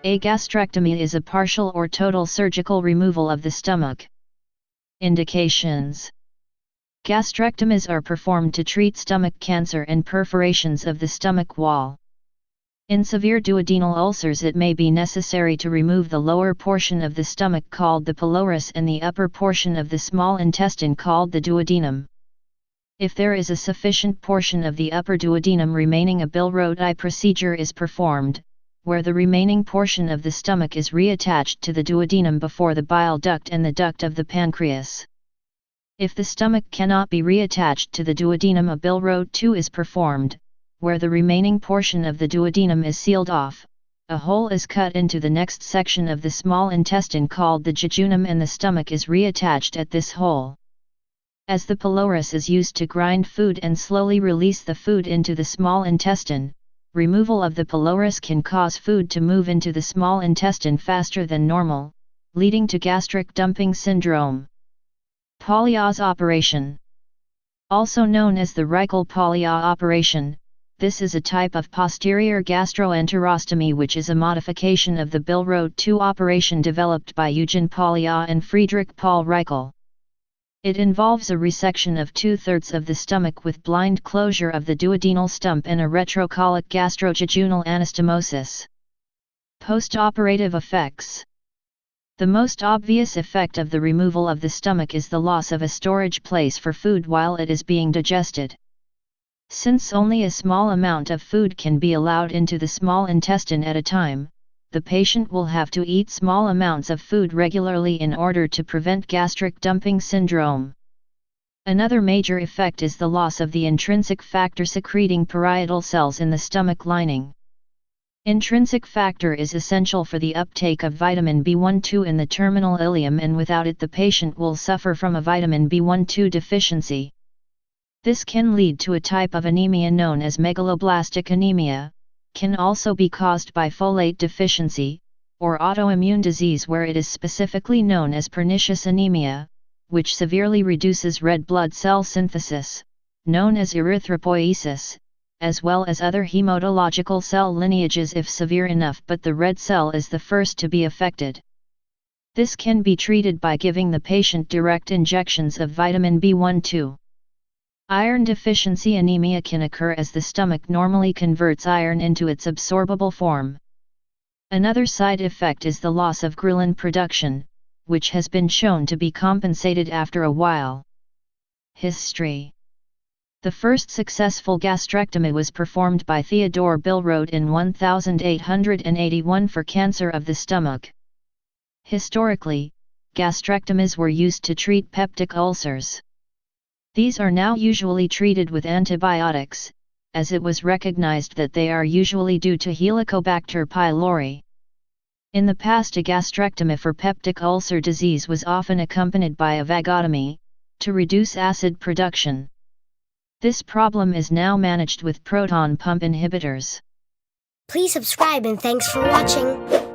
A gastrectomy is a partial or total surgical removal of the stomach. Indications: gastrectomies are performed to treat stomach cancer and perforations of the stomach wall. In severe duodenal ulcers, it may be necessary to remove the lower portion of the stomach called the pylorus and the upper portion of the small intestine called the duodenum. If there is a sufficient portion of the upper duodenum remaining, a Bill-Rodi procedure is performed, where the remaining portion of the stomach is reattached to the duodenum before the bile duct and the duct of the pancreas. If the stomach cannot be reattached to the duodenum, a Bill-Rodi is performed, where the remaining portion of the duodenum is sealed off, a hole is cut into the next section of the small intestine called the jejunum and the stomach is reattached at this hole. As the pylorus is used to grind food and slowly release the food into the small intestine, removal of the pylorus can cause food to move into the small intestine faster than normal, leading to gastric dumping syndrome. Palios operation. Also known as the Reichel Palio operation, this is a type of posterior gastroenterostomy which is a modification of the Bill-Rodi operation developed by Eugen Palio and Friedrich Paul Reichel. It involves a resection of 2/3 of the stomach with blind closure of the duodenal stump and a retrocolic gastrojejunal anastomosis. Post-operative effects. The most obvious effect of the removal of the stomach is the loss of a storage place for food while it is being digested. Since only a small amount of food can be allowed into the small intestine at a time, the patient will have to eat small amounts of food regularly in order to prevent gastric dumping syndrome. Another major effect is the loss of the intrinsic factor secreting parietal cells in the stomach lining. Intrinsic factor is essential for the uptake of vitamin B12 in the terminal ileum, and without it the patient will suffer from a vitamin B12 deficiency. This can lead to a type of anemia known as megaloblastic anemia, can also be caused by folate deficiency, or autoimmune disease where it is specifically known as pernicious anemia, which severely reduces red blood cell synthesis, known as erythropoiesis, as well as other hematological cell lineages if severe enough, but the red cell is the first to be affected. This can be treated by giving the patient direct injections of vitamin B12. Iron deficiency anemia can occur as the stomach normally converts iron into its absorbable form. Another side effect is the loss of ghrelin production, which has been shown to be compensated after a while. History. The first successful gastrectomy was performed by Theodore Bill-Rodi in 1881 for cancer of the stomach. Historically, gastrectomies were used to treat peptic ulcers. These are now usually treated with antibiotics, as it was recognized that they are usually due to Helicobacter pylori. In the past, a gastrectomy for peptic ulcer disease was often accompanied by a vagotomy, to reduce acid production. This problem is now managed with proton pump inhibitors. Please subscribe and thanks for watching.